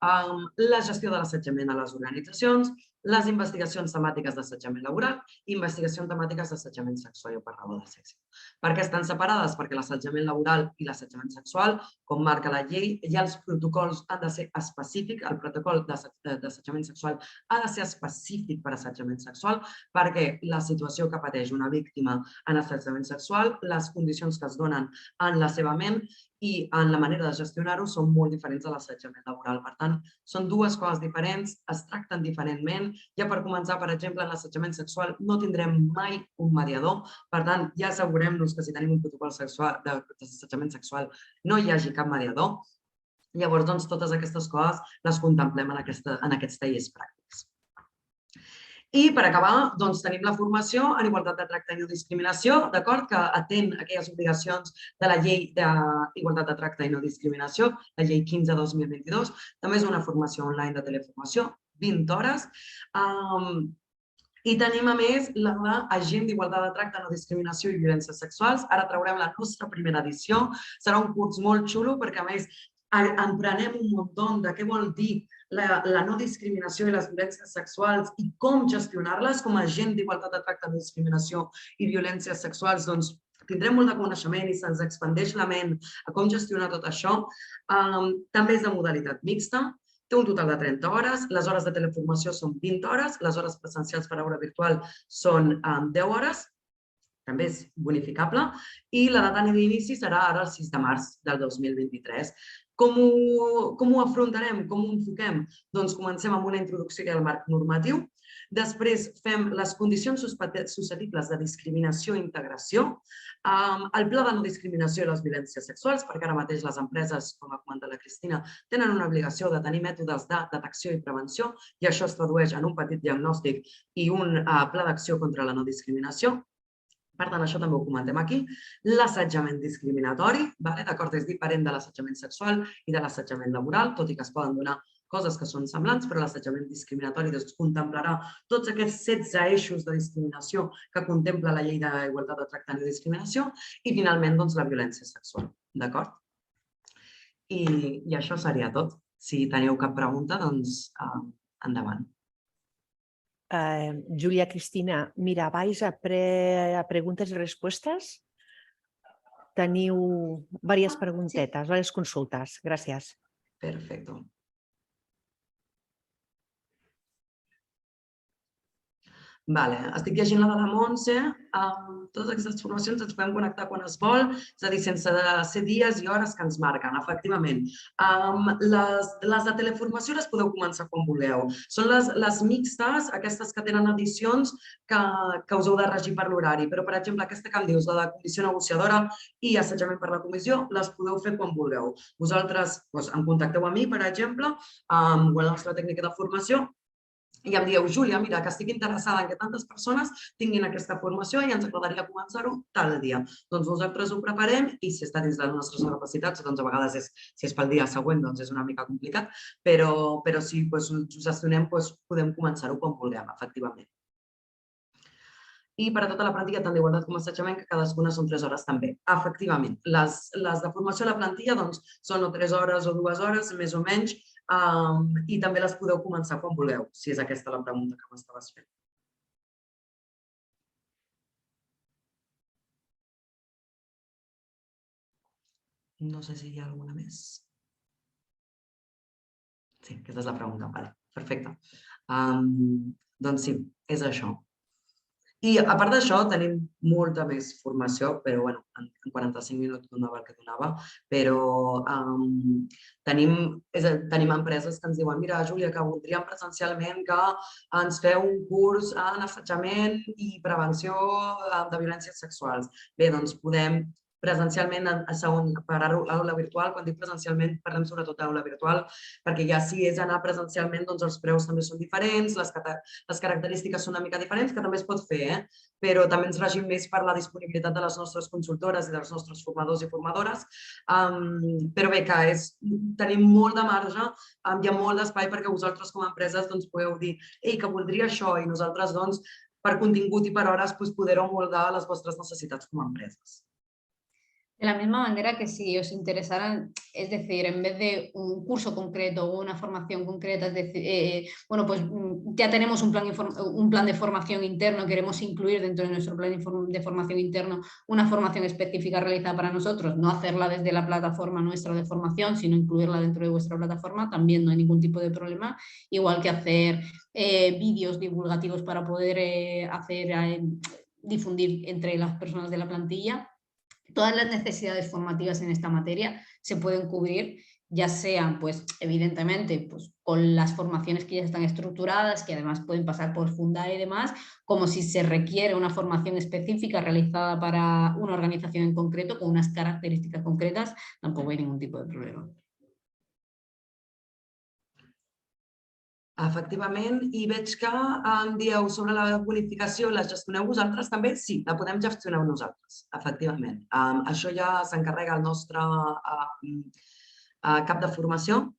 la gestió de l'assetjament a les organitzacions, les investigacions temàtiques d'assetjament laboral i investigacions temàtiques d'assetjament sexual o per raó de sexe. Per què estan separades? Perquè l'assetjament laboral i l'assetjament sexual, com marca la llei, ja els protocols han de ser específics, el protocol d'assetjament sexual ha de ser específic per assetjament sexual, perquè la situació que pateix una víctima en assetjament sexual, les condicions que es donen en la seva ment i en la manera de gestionar-ho són molt diferents de l'assetjament laboral. Per tant, són dues coses diferents, es tracten diferentment. Ja per començar, per exemple, en l'assetjament sexual no tindrem mai un mediador. Per tant, ja assegurem-nos que si tenim un protocol d'assetjament sexual no hi hagi cap mediador. Llavors, totes aquestes coses les contemplem en aquests tallers pràctics. I per acabar, tenim la formació en igualtat de tracte i no discriminació, d'acord? Que atén aquelles obligacions de la llei d'igualtat de tracte i no discriminació, la llei 15/2022. També és una formació online de teleformació, 20 hores. I tenim, a més, l'agent d'igualtat de tracte, no discriminació i violències sexuals. Ara traurem la nostra primera edició. Serà un curs molt xulo perquè, a més, emprenem un muntó de què vol dir la no discriminació i les violències sexuals i com gestionar-les com a agent d'igualtat de tracte, no discriminació i violències sexuals. Tindrem molt de coneixement i se'ns expandeix la ment a com gestionar tot això. També és de modalitat mixta. Té un total de 30 hores, les hores de teleformació són 20 hores, les hores presencials per aula virtual són 10 hores, també és bonificable, i la data d'inici serà ara el 6 de març del 2023. Com ho afrontarem? Com ho enfoquem? Doncs comencem amb una introducció al marc normatiu, després fem les condicions susceptibles de discriminació i integració, el pla de no discriminació i les violències sexuals, perquè ara mateix les empreses, com ha comentat la Cristina, tenen una obligació de tenir mètodes de detecció i prevenció i això es tradueix en un petit diagnòstic i un pla d'acció contra la no discriminació. Per tant, això també ho comentem aquí. L'assetjament discriminatori, d'acord, és diferent de l'assetjament sexual i de l'assetjament laboral, tot i que es poden donar coses que són semblants, però l'assetjament discriminatori contemplarà tots aquests 16 eixos de discriminació que contempla la llei d'igualtat de tracte i discriminació i, finalment, la violència sexual. D'acord? I això seria tot. Si teniu cap pregunta, doncs endavant. Julia, Cristina, mira, vais a preguntes y respuestas. Teniu varias preguntetas, varias consultas. Gracias. Perfecto. Vale. Estic llegint la de la Montse. Totes aquestes formacions ens podem connectar quan es vol, és a dir, sense ser dies i hores que ens marquen, efectivament. Les de teleformació les podeu començar quan vulgueu. Són les mixtes, aquestes que tenen edicions que us heu de regir per l'horari. Però, per exemple, aquesta que em dius, la de comissió negociadora i assetjament per la comissió, les podeu fer quan vulgueu. Vosaltres em contacteu a mi, per exemple, o a la nostra tècnica de formació, i em dieu, Júlia, mira, que estic interessada en que tantes persones tinguin aquesta formació i ens agradaria començar-ho tal dia. Doncs nosaltres ho preparem i si està dins de les nostres capacitats, doncs a vegades si és pel dia següent doncs és una mica complicat, però si ho gestionem podem començar-ho quan vulguem, efectivament. I per a tota la plantilla, tant d'igualtat com assetjament, que cadascuna són 3 hores també. Efectivament, les de formació a la plantilla doncs, són o 3 hores o 2 hores, més o menys, i també les podeu començar quan vulgueu, si és aquesta la pregunta que m'estaves fent. No sé si hi ha alguna més. Sí, aquesta és la pregunta. Vale, perfecte. Doncs sí, és això. I a part d'això tenim molta més formació, però bueno, en 45 minuts donava el que donava, però tenim empreses que ens diuen mira, Júlia, que voldríem presencialment que ens feu un curs en assetjament i prevenció de violències sexuals. Bé, doncs podem presencialment per aula virtual, quan dic presencialment parlem sobretot d'aula virtual, perquè ja si és anar presencialment doncs els preus també són diferents, les característiques són una mica diferents, que també es pot fer, però també ens regim més per la disponibilitat de les nostres consultores i dels nostres formadors i formadores, però bé, que tenim molt de marge, hi ha molt d'espai perquè vosaltres com a empreses doncs podeu dir ei, que voldria això, i nosaltres doncs per contingut i per hores poder-ho moldar a les vostres necessitats com a empreses. De la misma manera que si os interesara, es decir, en vez de un curso concreto o una formación concreta, es decir, bueno, pues ya tenemos un plan de formación interno, queremos incluir dentro de nuestro plan de formación interno una formación específica realizada para nosotros, no hacerla desde la plataforma nuestra de formación, sino incluirla dentro de vuestra plataforma, también no hay ningún tipo de problema, igual que hacer vídeos divulgativos para poder difundir entre las personas de la plantilla. Todas las necesidades formativas en esta materia se pueden cubrir, ya sean, pues, evidentemente, pues, con las formaciones que ya están estructuradas, que además pueden pasar por Fundae y demás, como si se requiere una formación específica realizada para una organización en concreto, con unas características concretas, tampoco hay ningún tipo de problema. Efectivament, i veig que em dieu sobre la bonificació, la gestioneu vosaltres també? Sí, la podem gestionar nosaltres, efectivament. Això ja s'encarrega el nostre cap de formació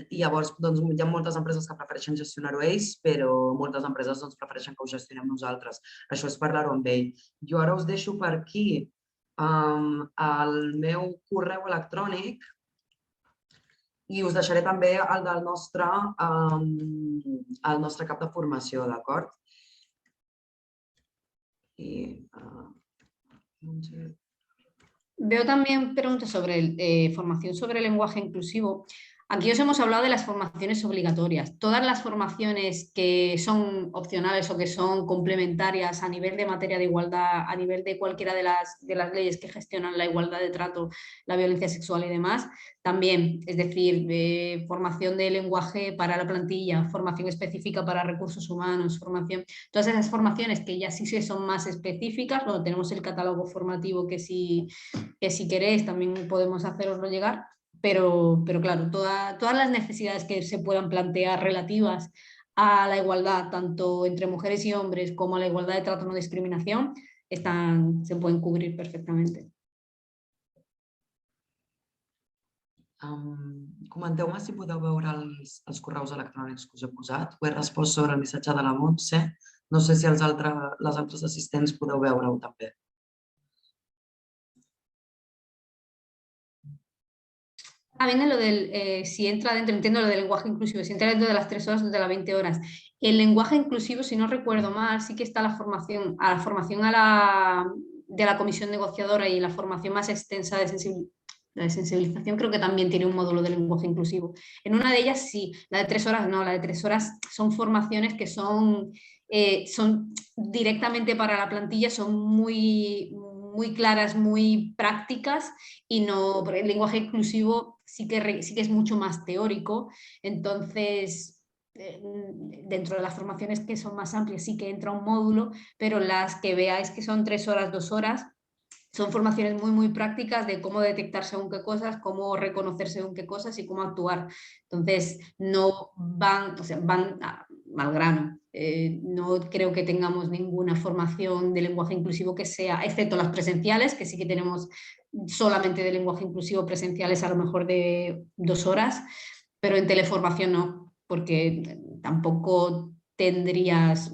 i llavors hi ha moltes empreses que prefereixen gestionar-ho ells, però moltes empreses prefereixen que ho gestionem nosaltres. Això és parlar-ho amb ell. Jo ara us deixo per aquí el meu correu electrònic i us deixaré també el del nostre cap de formació, d'acord? Veo también preguntas sobre formación sobre lenguaje inclusivo. Aquí os hemos hablado de las formaciones obligatorias. Todas las formaciones que son opcionales o que son complementarias a nivel de materia de igualdad, a nivel de cualquiera de las leyes que gestionan la igualdad de trato, la violencia sexual y demás, también, es decir, formación de lenguaje para la plantilla, formación específica para recursos humanos, todas esas formaciones que ya sí son más específicas, bueno, tenemos el catálogo formativo que si queréis también podemos haceroslo llegar. Pero claro, todas las necesidades que se puedan plantear relativas a la igualdad, tanto entre mujeres y hombres como a la igualdad de trato no discriminación, se pueden cubrir perfectamente. Comenteu-me si podeu veure els correus electrònics que us he posat. Ho he respost sobre el missatge de la Montse. No sé si les altres assistents podeu veure-ho també. Viene lo del, si entra dentro, entiendo lo del lenguaje inclusivo, si entra dentro de las 3 horas o de las 20 horas. El lenguaje inclusivo, si no recuerdo mal, sí que está la formación de la comisión negociadora y la formación más extensa de sensibilización, creo que también tiene un módulo de lenguaje inclusivo. En una de ellas sí, la de 3 horas no, la de 3 horas son formaciones que son son directamente para la plantilla, son muy claras, muy prácticas y no, porque el lenguaje inclusivo sí que es mucho más teórico, entonces dentro de las formaciones que son más amplias sí que entra un módulo, pero las que veáis que son 3 horas, 2 horas, son formaciones muy prácticas de cómo detectar según qué cosas, cómo reconocer según qué cosas y cómo actuar. Entonces, no van, o sea, van al grano. No creo que tengamos ninguna formación de lenguaje inclusivo que sea, excepto las presenciales, que sí que tenemos solamente de lenguaje inclusivo presenciales a lo mejor de 2 horas, pero en teleformación no, porque tampoco tendrías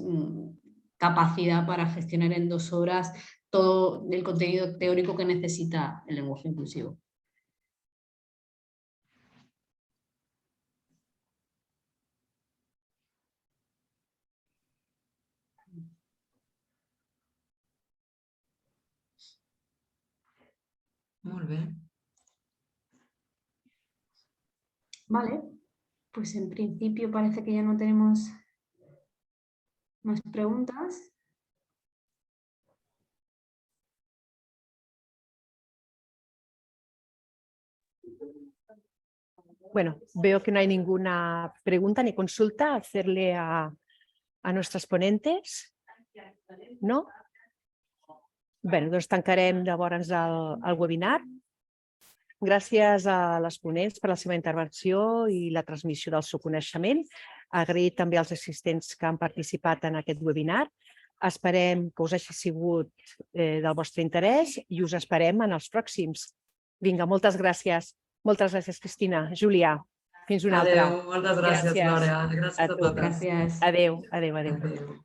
capacidad para gestionar en 2 horas todo el contenido teórico que necesita el lenguaje inclusivo. Molt bé. Vale, pues en principio parece que ya no tenemos más preguntas. Bueno, veo que no hay ninguna pregunta ni consulta a hacerle a nuestras ponentes. No? Bé, doncs tancarem llavors el webinar. Gràcies a les ponents per la seva intervenció i la transmissió del seu coneixement. Agrair també als assistents que han participat en aquest webinar. Esperem que us hagi sigut del vostre interès i us esperem en els pròxims. Vinga, moltes gràcies. Moltes gràcies, Cristina. Júlia, fins una altra. Adéu, moltes gràcies, Glòria. Gràcies a totes. Gràcies. Adéu, adéu, adéu. Adéu.